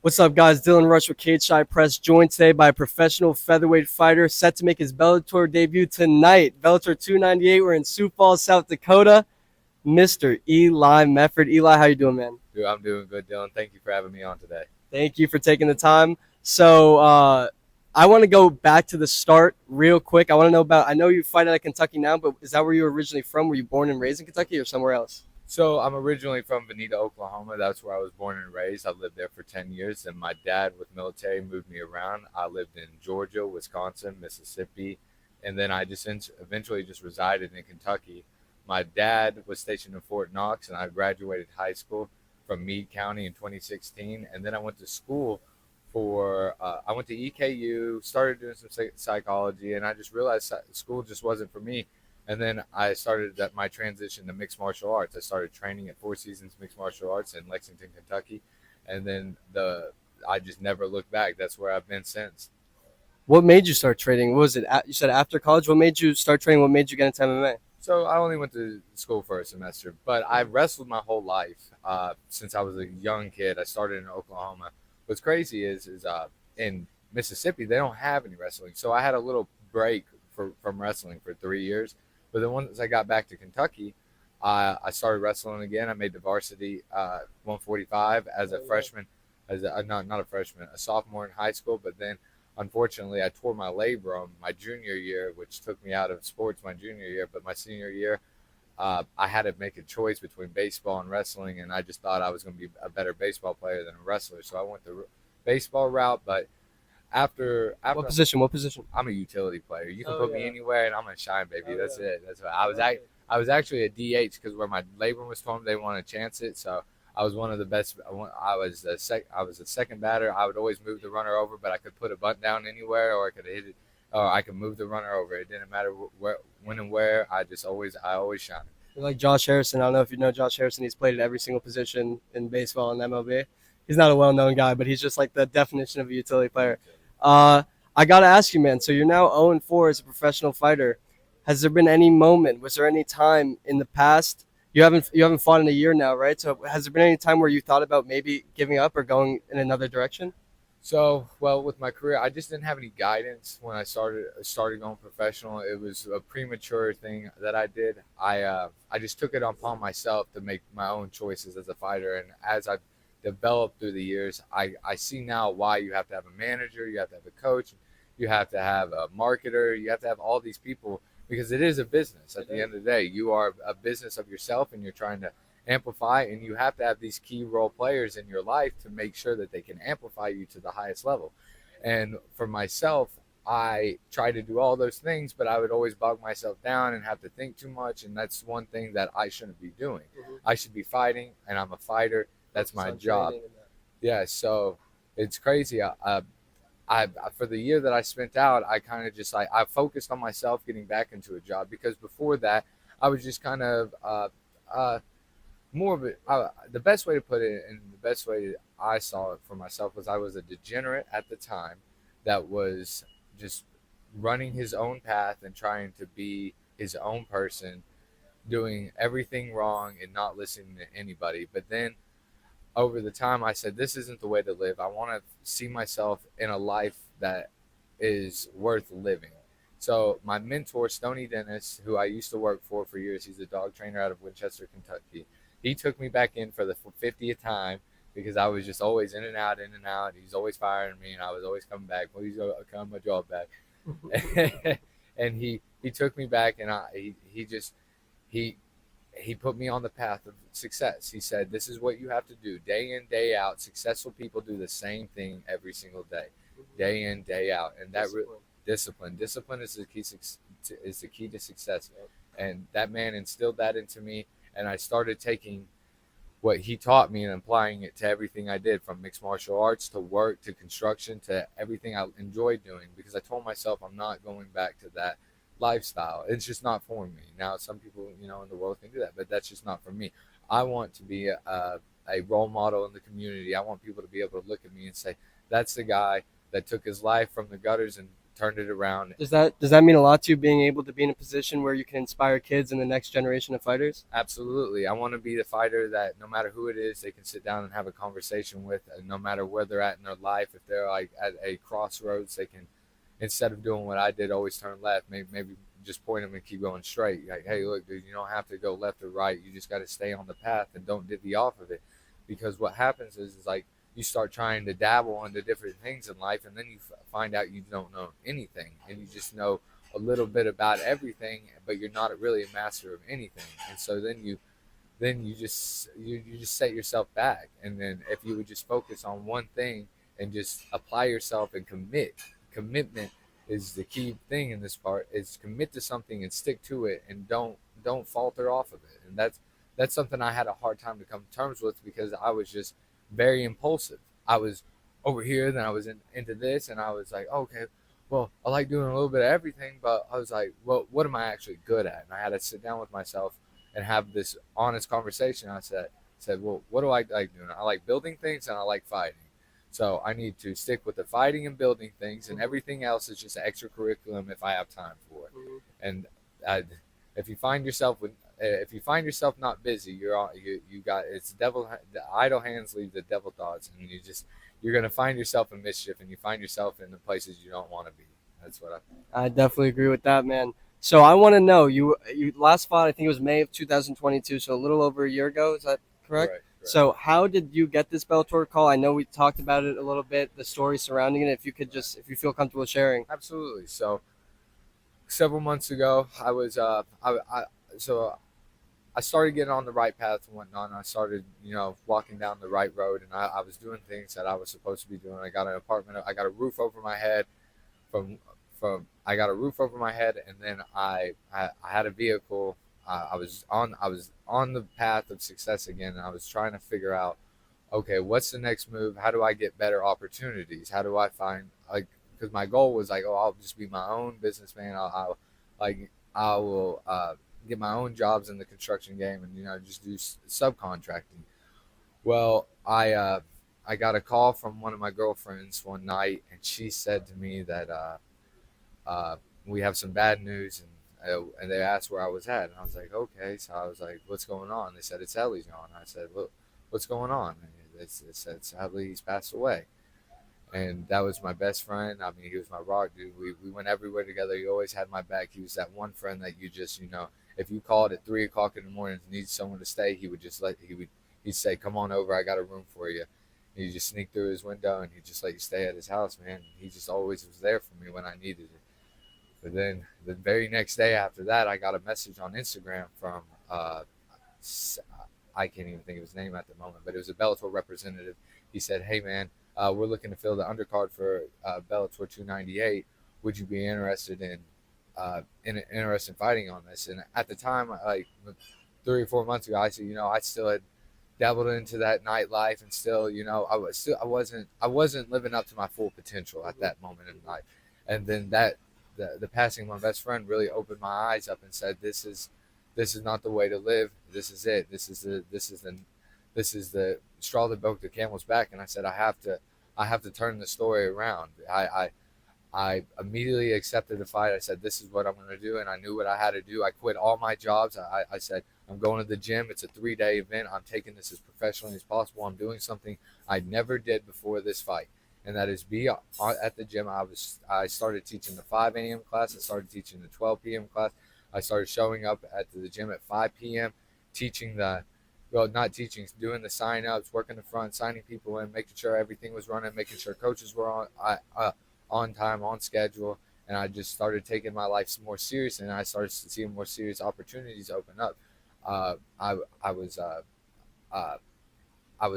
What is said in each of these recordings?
What's up, guys? Dylan Rush with Cage Shy Press, joined today by a professional featherweight fighter set to make his Bellator debut tonight. Bellator 298. We're in Sioux Falls, South Dakota. Mr. Eli Mefford. Eli, how you doing, man? Dude, I'm doing good, Dylan. Thank you for having me on today. Thank you for taking the time. I want to go back to the start real quick. I want to know about. I know you fight out of Kentucky now, but is that where you were originally from? Were you born and raised in Kentucky or somewhere else? So I'm originally from Veneta, Oklahoma. That's where I was born and raised. I lived there for 10 years, and my dad, with military, moved me around. I lived in Georgia, Wisconsin, Mississippi, and then I just eventually just resided in Kentucky. My dad was stationed in Fort Knox, and I graduated high school from Meade County in 2016. And then I went to school I went to EKU, started doing some psychology, and I just realized school just wasn't for me. And then I started my transition to mixed martial arts. I started training at Four Seasons Mixed Martial Arts in Lexington, Kentucky, and then I just never looked back. That's where I've been since. What made you start training? What was it? You said after college. What made you start training? What made you get into MMA? So I only went to school for a semester, but I wrestled my whole life since I was a young kid. I started in Oklahoma. What's crazy is in Mississippi they don't have any wrestling, so I had a little break from wrestling for 3 years. But then once I got back to Kentucky, I started wrestling again. I made the varsity 145 as a freshman, as a, not a freshman, a sophomore in high school. But then, unfortunately, I tore my labrum my junior year, which took me out of sports my junior year. But my senior year, I had to make a choice between baseball and wrestling, and I just thought I was going to be a better baseball player than a wrestler. So I went the baseball route, but after What position? What position? I'm a utility player. You can Oh, put me yeah. anywhere, and I'm gonna shine, baby. Oh, That's yeah. it. That's what I was. I was actually a DH because where my labrum was torn, they wanted to chance it. So I was one of the best. I was the second batter. I would always move the runner over, but I could put a bunt down anywhere, or I could hit it, or I could move the runner over. It didn't matter where, when, and where. I always shine. You're like Josh Harrison. I don't know if you know Josh Harrison. He's played at every single position in baseball and MLB. He's not a well-known guy, but he's just like the definition of a utility player. Uh, I gotta ask you, man. So you're now 0-4 as a professional fighter. Has there been any moment? Was there any time in the past? You haven't fought in a year now, right? So has there been any time where you thought about maybe giving up or going in another direction? So, well, with my career, I just didn't have any guidance when I started going professional. It was a premature thing that I did. I just took it upon myself to make my own choices as a fighter, and as I've developed through the years, I see now why you have to have a manager, you have to have a coach, you have to have a marketer, you have to have all these people because it is a business. At the end of the day, you are a business of yourself, and you're trying to amplify, and you have to have these key role players in your life to make sure that they can amplify you to the highest level. And for myself, I try to do all those things, but I would always bog myself down and have to think too much, and that's one thing that I shouldn't be doing. I should be fighting, and I'm a fighter. That's Focus my on job. training and that. Yeah, so it's crazy. I for the year that I spent out, I kind of just like I focused on myself getting back into a job because before that, I was just kind of uh, more of it. The best way to put it, and the best way I saw it for myself, was I was a degenerate at the time that was just running his own path and trying to be his own person, doing everything wrong and not listening to anybody. But then over the time, I said, this isn't the way to live. I want to see myself in a life that is worth living. So my mentor, Stoney Dennis, who I used to work for years, he's a dog trainer out of Winchester, Kentucky. He took me back in for the 50th time because I was just always in and out, in and out. He's always firing me, and I was always coming back. Please come my job back. And he took me back, and he just he he put me on the path of success. He said, this is what you have to do day in, day out. Successful people do the same thing every single day in, day out. And that discipline is the key to success. And that man instilled that into me. And I started taking what he taught me and applying it to everything I did, from mixed martial arts to work to construction to everything I enjoyed doing, because I told myself I'm not going back to that lifestyle. It's just not for me. Now, some people, in the world can do that, but that's just not for me. I want to be a role model in the community. I want people to be able to look at me and say, that's the guy that took his life from the gutters and turned it around. Does that mean a lot to you, being able to be in a position where you can inspire kids in the next generation of fighters? Absolutely. I want to be the fighter that no matter who it is, they can sit down and have a conversation with, and no matter where they're at in their life, if they're like at a crossroads, they can, instead of doing what I did, always turn left, maybe just point them and keep going straight. Like, hey, look, dude, you don't have to go left or right. You just got to stay on the path and don't divvy off of it. Because what happens is like you start trying to dabble into different things in life, and then you find out you don't know anything, and you just know a little bit about everything, but you're not really a master of anything. And so then you just set yourself back. And then if you would just focus on one thing and just apply yourself and commitment is the key thing in this part, is commit to something and stick to it, and don't falter off of it. And that's something I had a hard time to come to terms with, because I was just very impulsive. I was over here, then I was into this, and I was like, okay, well, I like doing a little bit of everything, but I was like, well, what am I actually good at? And I had to sit down with myself and have this honest conversation. I said, well, what do I like doing? I like building things and I like fighting. So I need to stick with the fighting and building things, and everything else is just extracurriculum if I have time for it. Mm-hmm. And I, if you find yourself not busy, you got, it's devil, the idle hands leave the devil thoughts, and you're gonna find yourself in mischief, and you find yourself in the places you don't want to be. That's what I definitely agree with that, man. So I want to know, you last fought, I think it was May of 2022, so a little over a year ago. Is that correct? Correct. So how did you get this Bellator call? I know we talked about it a little bit, the story surrounding it. If you feel comfortable sharing. Absolutely. So several months ago, I was so I started getting on the right path and whatnot. And I started, walking down the right road, and I was doing things that I was supposed to be doing. I got an apartment. I got a roof over my head. I got a roof over my head, and then I had a vehicle. I was on the path of success again, and I was trying to figure out, okay, what's the next move? How do I get better opportunities? How do I find, like, because my goal was like, oh, I'll just be my own businessman. I will get my own jobs in the construction game, and just do subcontracting. Well, I got a call from one of my girlfriends one night, and she said to me that we have some bad news, and they asked where I was at, and I was like, okay. So I was like, what's going on? They said, it's Ellie's gone. I said, look, what's going on? And they said, sadly, he's passed away. And that was my best friend. I mean, he was my rock, dude. We went everywhere together. He always had my back. He was that one friend that you just, if you called at 3 o'clock in the morning and need someone to stay, he'd say, come on over. I got a room for you. And you just sneak through his window, and he'd just let you stay at his house, man. He just always was there for me when I needed it. But then the very next day after that, I got a message on Instagram from, I can't even think of his name at the moment, but it was a Bellator representative. He said, hey, man, we're looking to fill the undercard for Bellator 298. Would you be interested in fighting on this? And at the time, like 3 or 4 months ago, I said, I still had dabbled into that nightlife, and still, I wasn't living up to my full potential at that moment in life. And then the passing of my best friend really opened my eyes up and said, this is not the way to live. This is it. This is the straw that broke the camel's back. And I said, I have to turn the story around. I immediately accepted the fight. I said, this is what I'm going to do. And I knew what I had to do. I quit all my jobs. I said, I'm going to the gym. It's a 3-day event. I'm taking this as professionally as possible. I'm doing something I never did before this fight, and that is be at the gym. I started teaching the 5 a.m. class. I started teaching the 12 p.m. class. I started showing up at the gym at 5 p.m., not teaching, doing the sign-ups, working the front, signing people in, making sure everything was running, making sure coaches were on time, on schedule. And I just started taking my life more serious, and I started seeing more serious opportunities open up. I was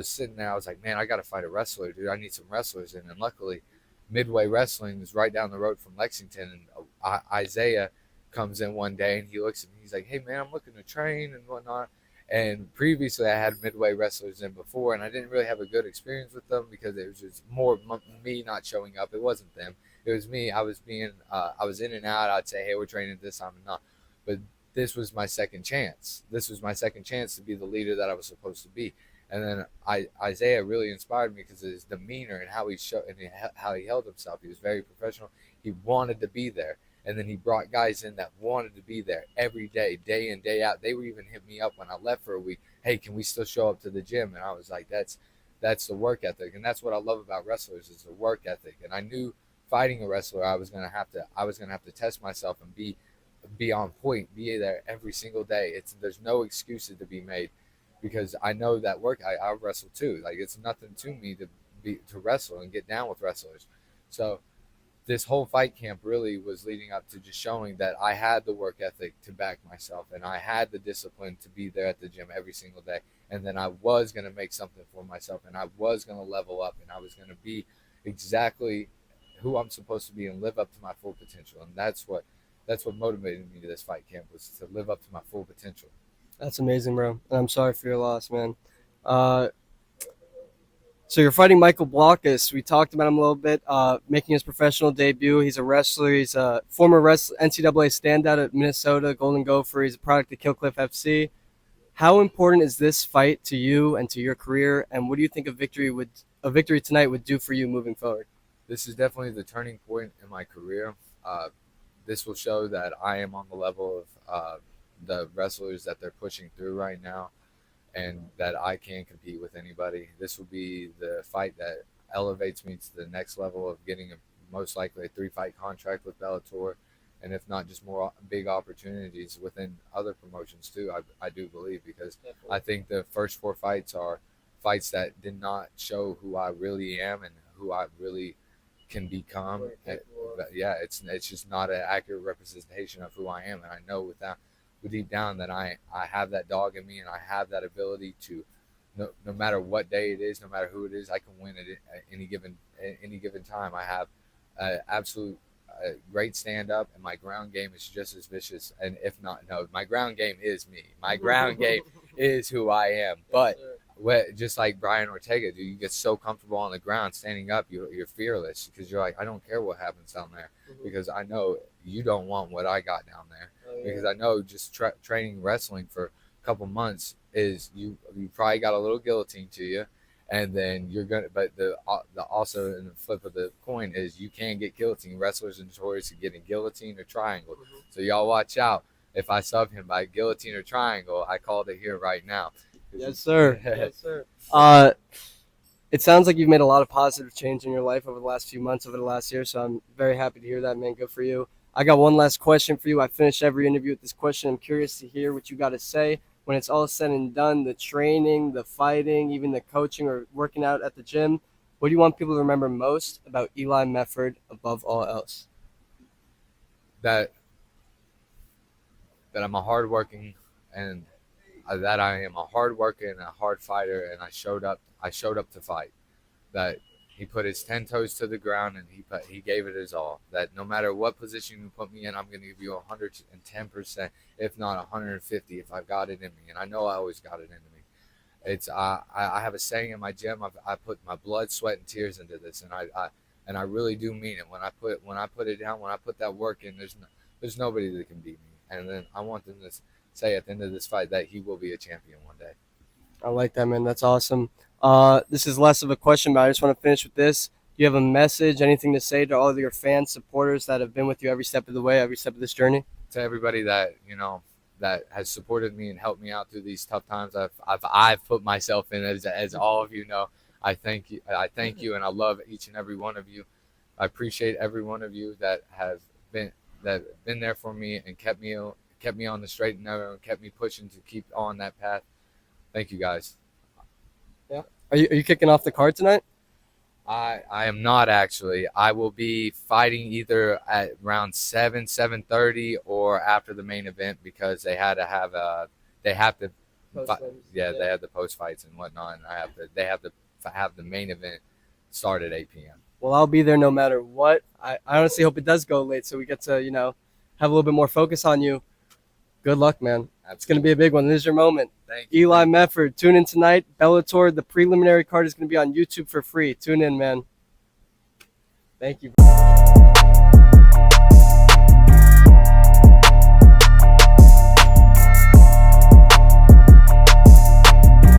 sitting there. I was like, man, I got to fight a wrestler, dude. I need some wrestlers. And then luckily, Midway Wrestling is right down the road from Lexington. And Isaiah comes in one day, and he looks at me. He's like, hey, man, I'm looking to train and whatnot. And previously, I had Midway wrestlers in before, and I didn't really have a good experience with them because it was just more me not showing up. It wasn't them. It was me. I was in and out. I'd say, hey, we're training this time and not. But this was my second chance. This was my second chance to be the leader that I was supposed to be. And then Isaiah really inspired me because of his demeanor and how how he held himself. He was very professional. He wanted to be there. And then he brought guys in that wanted to be there every day in, day out. They would even hit me up when I left for a week. Hey, can we still show up to the gym? And I was like, that's the work ethic. And that's what I love about wrestlers is the work ethic. And I knew fighting a wrestler, I was gonna have to test myself and be on point, be there every single day. There's no excuses to be made because I know that work. I wrestle too. Like it's nothing to me to wrestle and get down with wrestlers. So this whole fight camp really was leading up to just showing that I had the work ethic to back myself and I had the discipline to be there at the gym every single day. And then I was going to make something for myself and I was going to level up and I was going to be exactly who I'm supposed to be and live up to my full potential. And that's what motivated me to this fight camp was to live up to my full potential. That's amazing, bro. And I'm sorry for your loss, man. So you're fighting Michael Blockus. We talked about him a little bit, making his professional debut. He's a wrestler. He's a former NCAA standout at Minnesota Golden Gopher. He's a product of Killcliff FC. How important is this fight to you and to your career? And what do you think a victory tonight would do for you moving forward? This is definitely the turning point in my career. This will show that I am on the level of the wrestlers that they're pushing through right now and that I can compete with anybody. This will be the fight that elevates me to the next level of getting most likely a 3-fight contract with Bellator, and if not, just more big opportunities within other promotions too. I do believe because definitely. I think the first 4 fights are fights that did not show who I really am and who I really can become. Yeah, it's just not an accurate representation of who I am, and I know without deep down that I have that dog in me and I have that ability to no matter what day it is, no matter who it is, I can win it at any given time. I have absolute great stand up and my ground game is just as vicious, and if not, no, my ground game is me. My ground game is who I am. But just like Brian Ortega, dude, you get so comfortable on the ground standing up, you're fearless because you're like, I don't care what happens down there because I know you don't want what I got down there. Because I know just training wrestling for a couple months is you probably got a little guillotine to you, and then you're gonna. But the also in the flip of the coin is you can get guillotine. Wrestlers are notorious for getting guillotine or triangle. So y'all watch out. If I sub him by guillotine or triangle, I called it here right now. Yes, sir. Yes, sir. It sounds like you've made a lot of positive change in your life over the last few months, over the last year. So I'm very happy to hear that, man. Good for you. I got one last question for you. I finish every interview with this question. I'm curious to hear what you got to say when it's all said and done, the training, the fighting, even the coaching or working out at the gym. What do you want people to remember most about Eli Mefford above all else? That I'm a hardworking and that I am a hard worker and a hard fighter, and I showed up to fight. That he put his 10 toes to the ground and he gave it his all. That no matter what position you put me in, I'm going to give you 110%, if not 150, if I've got it in me. And I know I always got it in me. It's I have a saying in my gym. I put my blood, sweat, and tears into this, and I really do mean it. When I put it down, when I put that work in, there's nobody that can beat me. And then I want them to say at the end of this fight that he will be a champion one day. I like that, man. That's awesome. This is less of a question, but I just want to finish with this. Do you have a message, anything to say to all of your fans, supporters that have been with you every step of the way, every step of this journey? To everybody that that has supported me and helped me out through these tough times, I've put myself in, as all of you know. I thank you, and I love each and every one of you. I appreciate every one of you that have been there for me and kept me on the straight and narrow and kept me pushing to keep on that path. Thank you, guys. Yeah. Are you kicking off the card tonight? I am not actually. I will be fighting either at around 7:30 or after the main event because they have to have they have the post fights and whatnot, and they have to have the main event start at 8 p.m. Well, I'll be there no matter what. I honestly hope it does go late so we get to have a little bit more focus on you. Good luck, man. Absolutely. It's going to be a big one. This is your moment. Thank you. Eli Mefford, tune in tonight. Bellator, the preliminary card is going to be on YouTube for free. Tune in, man. Thank you.